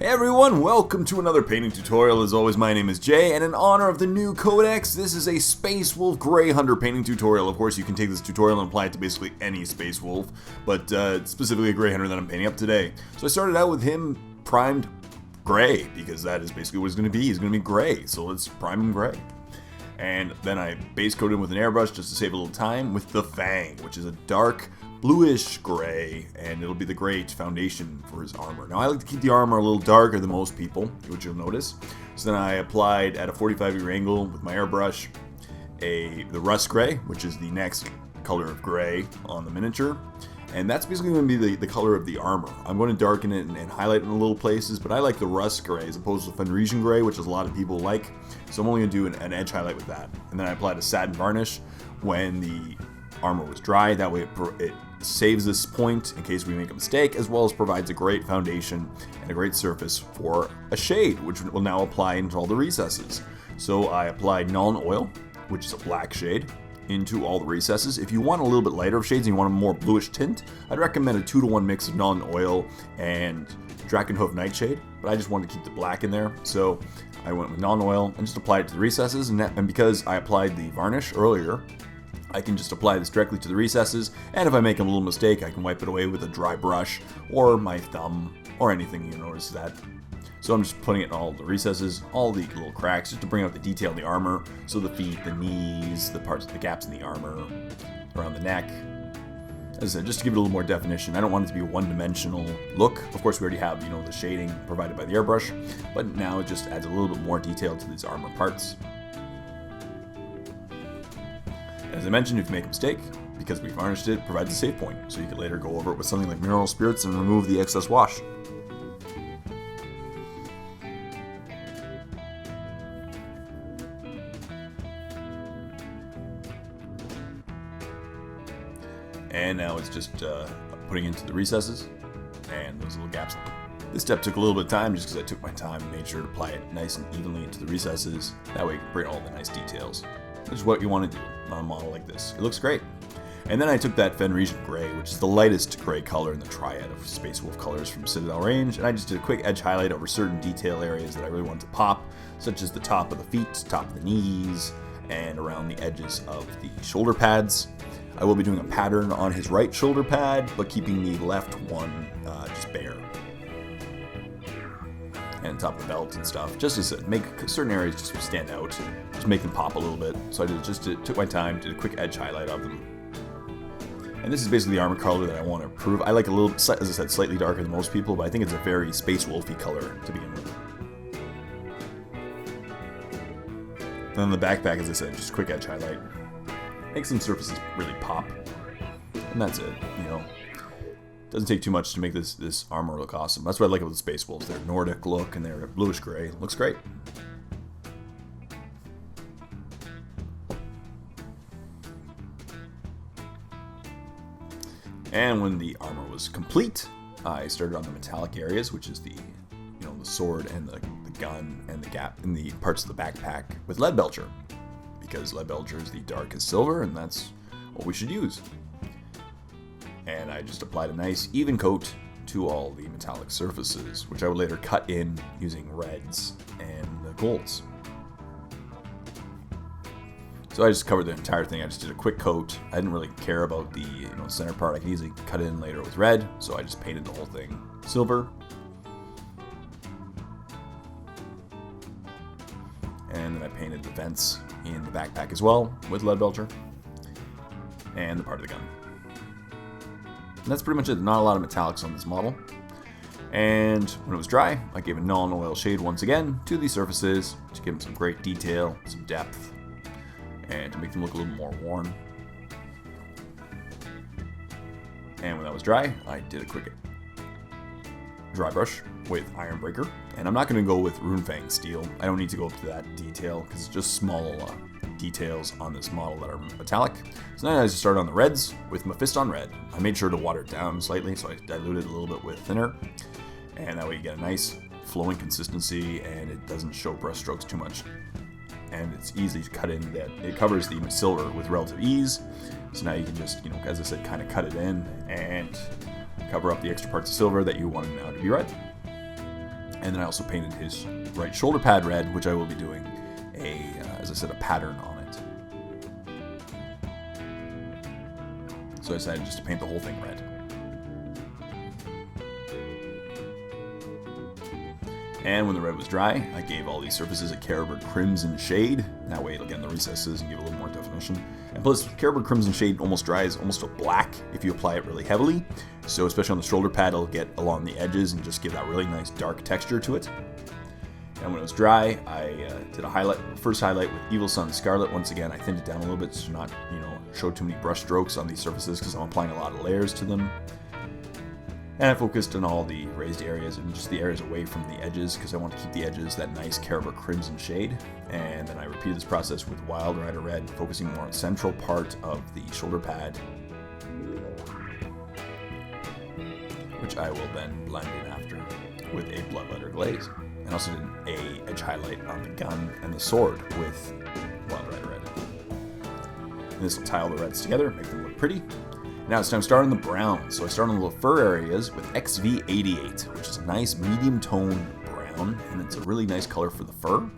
Hey everyone, welcome to another painting tutorial. As always, my name is Jay, and in honor of the new codex, this is a Space Wolf Grey Hunter painting tutorial. Of course, you can take this tutorial and apply it to basically any Space Wolf, but specifically a Grey Hunter that I'm painting up today. So I started out with him primed gray, because that is basically what he's going to be. He's going to be gray, so let's prime him gray. And then I base coated him with an airbrush just to save a little time with the FANG, which is a dark bluish gray, and it'll be the gray foundation for his armor. Now I like to keep the armor a little darker than most people, which you'll notice. So then I applied at a 45-degree angle with my airbrush the RUSS gray, which is the next color of gray on the miniature. And that's basically going to be the color of the armor. I'm going to darken it and highlight it in little places, but I like the RUSS gray as opposed to FENRESIAN gray, which is a lot of people like. So I'm only going to do an edge highlight with that. And then I applied a SATIN varnish when the armor was dry. That way it saves this point in case we make a mistake, as well as provides a great foundation and a great surface for a shade, which will now apply into all the recesses. So I applied Nuln Oil, which is a black shade, into all the recesses. If you want a little bit lighter of shades and you want a more bluish tint, I'd recommend a 2-to-1 mix of Nuln Oil and Drakenhoof Nightshade, but I just wanted to keep the black in there, so I went with Nuln Oil and just applied it to the recesses, and because I applied the varnish earlier, I can just apply this directly to the recesses, and if I make a little mistake, I can wipe it away with a dry brush or my thumb or anything. You notice that. So I'm just putting it in all the recesses, all the little cracks, just to bring out the detail in the armor. So the feet, the knees, the parts, the gaps in the armor, around the neck. As I said, just to give it a little more definition. I don't want it to be a one-dimensional look. Of course, we already have, the shading provided by the airbrush, but now it just adds a little bit more detail to these armor parts. As I mentioned, if you make a mistake, because we varnished it, provides a save point, so you can later go over it with something like mineral spirits and remove the excess wash. And now it's just putting into the recesses and those little gaps. This step took a little bit of time just because I took my time and made sure to apply it nice and evenly into the recesses. That way you can bring all the nice details, which is what you want to do on a model like this. It looks great. And then I took that FENRESIAN gray, which is the lightest gray color in the triad of Space Wolf colors from Citadel range, and I just did a quick edge highlight over certain detail areas that I really wanted to pop, such as the top of the feet, top of the knees, and around the edges of the shoulder pads. I will be doing a pattern on his right shoulder pad, but keeping the left one just bare. And top of the belt and stuff, just as it make certain areas just stand out, just make them pop a little bit. So I took my time, did a quick edge highlight of them. And this is basically the armor color that I want to improve. I like a little, as I said, slightly darker than most people, but I think it's a very Space Wolfy color to begin with. And then the backpack, as I said, just a quick edge highlight. Make some surfaces really pop. And that's it, Doesn't take too much to make this armor look awesome. That's what I like about the Space Wolves. Their Nordic look and their bluish gray. Looks great. And when the armor was complete, I started on the metallic areas, which is the sword and the gun and the gap in the parts of the backpack with lead belcher, because lead belcher is the darkest silver, and that's what we should use. And I just applied a nice even coat to all the metallic surfaces, which I would later cut in using reds and golds. So I just covered the entire thing. I just did a quick coat. I didn't really care about the center part. I can easily cut it in later with red, so I just painted the whole thing silver. And then I painted the vents in the backpack as well with lead belcher and the part of the gun. And that's pretty much it. Not a lot of metallics on this model. And when it was dry, I gave a Nuln Oil shade once again to these surfaces to give them some great detail, some depth, and to make them look a little more worn. And when that was dry, I did a quick dry brush with Iron Breaker. And I'm not going to go with Runefang steel. I don't need to go up to that detail because it's just small details on this model that are metallic. So then I just started on the reds with MEPHISTON red. I made sure to water it down slightly, so I diluted it a little bit with thinner. And that way you get a nice flowing consistency and it doesn't show brush strokes too much. And it's easy to cut in that. It covers the silver with relative ease. So now you can just, as I said, kind of cut it in and cover up the extra parts of silver that you want now to be red. And then I also painted his right shoulder pad red, which I will be doing as I said, a pattern on it. So I decided just to paint the whole thing red. And when the red was dry, I gave all these surfaces a Caribou Crimson shade. That way it'll get in the recesses and give a little more definition. And plus, Caribou Crimson shade almost dries almost to black if you apply it really heavily. So especially on the shoulder pad, it'll get along the edges and just give that really nice dark texture to it. And when it was dry, I did a first highlight with Evil Sunz Scarlet. Once again, I thinned it down a little bit to not, show too many brush strokes on these surfaces because I'm applying a lot of layers to them. And I focused on all the raised areas and just the areas away from the edges because I want to keep the edges that nice Caribou Crimson shade. And then I repeated this process with Wild Rider Red, focusing more on the central part of the shoulder pad, which I will then blend in after with a Bloodletter glaze. And also did a edge highlight on the gun and the sword with Wild Rider Red. And this will tie all the reds together, make them look pretty. Now it's time to start on the brown. So I start on the fur areas with XV88, which is a nice medium tone brown, and it's a really nice color for the fur.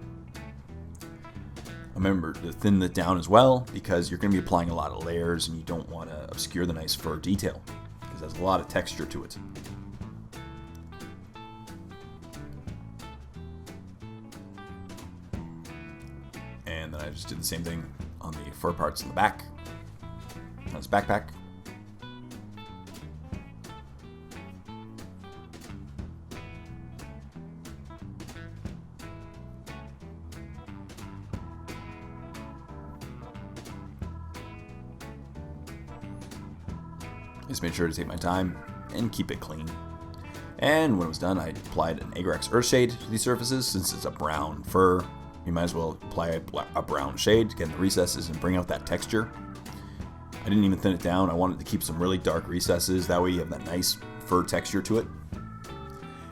Remember to thin it down as well, because you're going to be applying a lot of layers and you don't want to obscure the nice fur detail, because there's a lot of texture to it. And then I just did the same thing on the fur parts in the back. On his backpack. Just made sure to take my time and keep it clean. And when it was done, I applied an Agrax Earthshade to these surfaces. Since it's a brown fur, you might as well apply a brown shade to get in the recesses and bring out that texture. I didn't even thin it down. I wanted to keep some really dark recesses. That way you have that nice fur texture to it.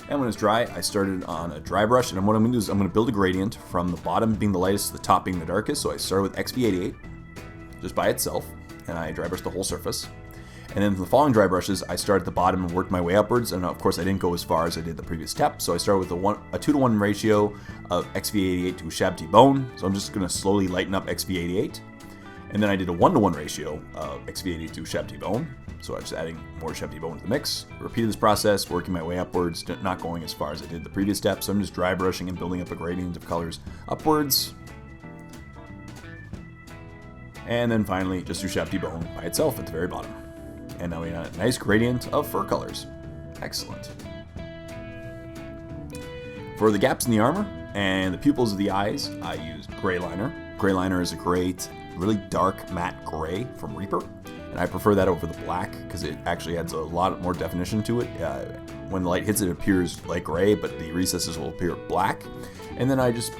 And when it's dry, I started on a dry brush. And what I'm going to do is I'm going to build a gradient from the bottom being the lightest to the top being the darkest. So I started with XV88 just by itself. And I dry brushed the whole surface. And then the following dry brushes, I started at the bottom and worked my way upwards. And of course, I didn't go as far as I did the previous step. So I started with a 2:1 ratio of XV88 to Shabty Bone. So I'm just going to slowly lighten up XV88. And then I did a 1:1 ratio of XV88 to Shabty Bone. So I'm just adding more Shabty Bone to the mix. Repeated this process, working my way upwards, not going as far as I did the previous step. So I'm just dry brushing and building up a gradient of colors upwards. And then finally, just do Shabty Bone by itself at the very bottom. And now we have a nice gradient of fur colors. Excellent. For the gaps in the armor and the pupils of the eyes, I used Gray Liner. Gray Liner is a great, really dark matte gray from Reaper. And I prefer that over the black because it actually adds a lot more definition to it. When the light hits it, it appears light gray, but the recesses will appear black. And then I just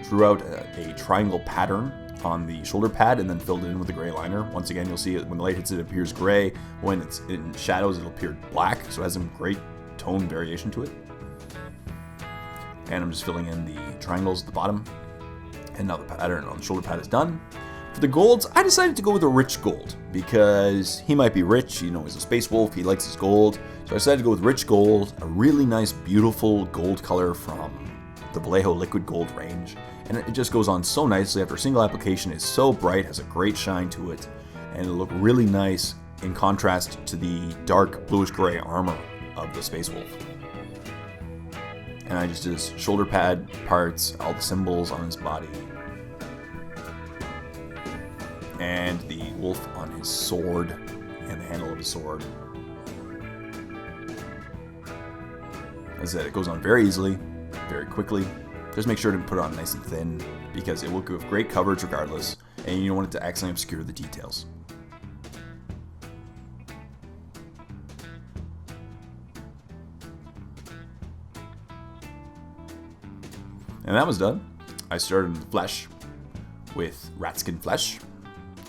drew out a triangle pattern on the shoulder pad and then filled it in with the gray liner. Once again, you'll see it when the light hits it, it appears gray. When it's in shadows, it'll appear black. So it has some great tone variation to it. And I'm just filling in the triangles at the bottom. And now the pattern on the shoulder pad is done. For the golds, I decided to go with a rich gold because he might be rich. You know, he's a space wolf. He likes his gold. So I decided to go with rich gold, a really nice, beautiful gold color from the Vallejo Liquid Gold range. And it just goes on so nicely after a single application. It's so bright, has a great shine to it, and it'll look really nice in contrast to the dark bluish gray armor of the Space Wolf. And I just did his shoulder pad parts, all the symbols on his body, and the wolf on his sword and the handle of his sword. As I said, it goes on very easily, very quickly. Just make sure to put it on nice and thin because it will give great coverage regardless, and you don't want it to accidentally obscure the details. And that was done. I started in the flesh with rat skin flesh,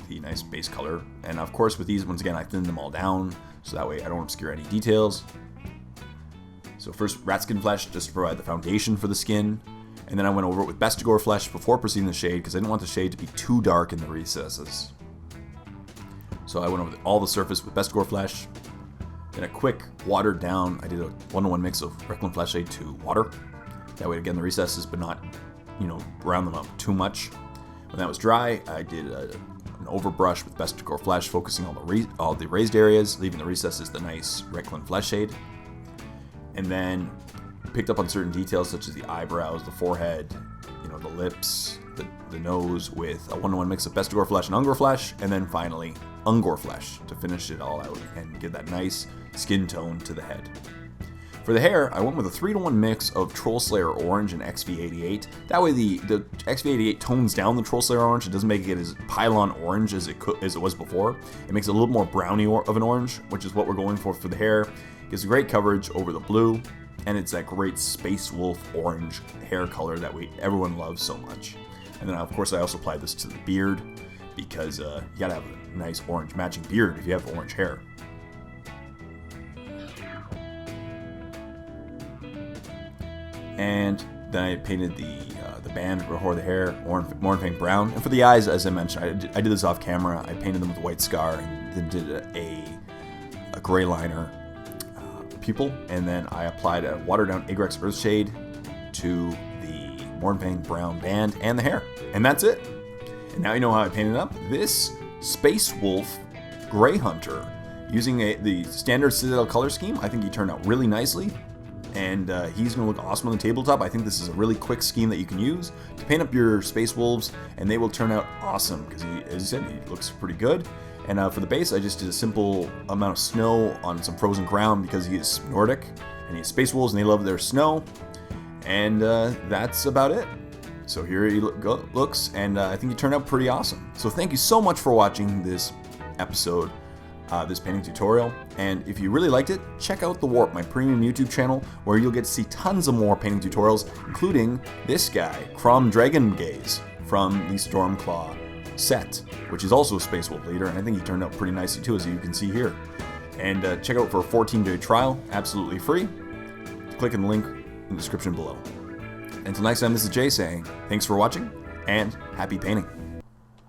the nice base color. And of course with these, once again, I thinned them all down so that way I don't obscure any details. So first rat skin flesh just to provide the foundation for the skin. And then I went over it with Bestigor flesh before proceeding the shade because I didn't want the shade to be too dark in the recesses. So I went over all the surface with Bestigor flesh. Then a quick watered down, I did a 1-to-1 mix of Requiem Flashlight to water. That way to get in the recesses, but not, round them up too much. When that was dry, I did an overbrush with Best Decor Flash, focusing on all the raised areas, leaving the recesses the nice Requiem Flash shade. And then picked up on certain details such as the eyebrows, the forehead, the lips, the nose with a 1-to-1 mix of Best Decor Flash and UNGOR Flash, and then finally UNGOR Flash to finish it all out and give that nice skin tone to the head. For the hair, I went with a 3-to-1 mix of Troll Slayer Orange and XV88. That way the XV88 tones down the Troll Slayer Orange. It doesn't make it as pylon orange as it was before. It makes it a little more browny of an orange, which is what we're going for the hair. Gives great coverage over the blue, and it's that great Space Wolf orange hair color that everyone loves so much. And then of course I also applied this to the beard because you gotta have a nice orange matching beard if you have orange hair. And then I painted the band for the hair, Mournfang brown. And for the eyes, as I mentioned, I did this off camera. I painted them with a white scar and then did a gray liner pupil. And then I applied a watered down Agrax Earth shade to the Mournfang brown band and the hair. And that's it. And now you know how I painted it up. This Space Wolf Gray Hunter, using the standard Citadel color scheme, I think he turned out really nicely. And he's going to look awesome on the tabletop. I think this is a really quick scheme that you can use to paint up your Space Wolves, and they will turn out awesome because, as you said, he looks pretty good. And for the base, I just did a simple amount of snow on some frozen ground because he is Nordic, and he has Space Wolves, and they love their snow. And that's about it. So here he looks, and I think he turned out pretty awesome. So thank you so much for watching this episode. This painting tutorial, and if you really liked it, check out The Warp, my premium YouTube channel, where you'll get to see tons of more painting tutorials, including this guy, Crom Dragon Gaze, from the Stormclaw set, which is also a Space Wolf leader, and I think he turned out pretty nicely too, as you can see here. And check out for a 14-day trial, absolutely free. Click in the link in the description below. Until next time, this is Jay saying, thanks for watching, and happy painting.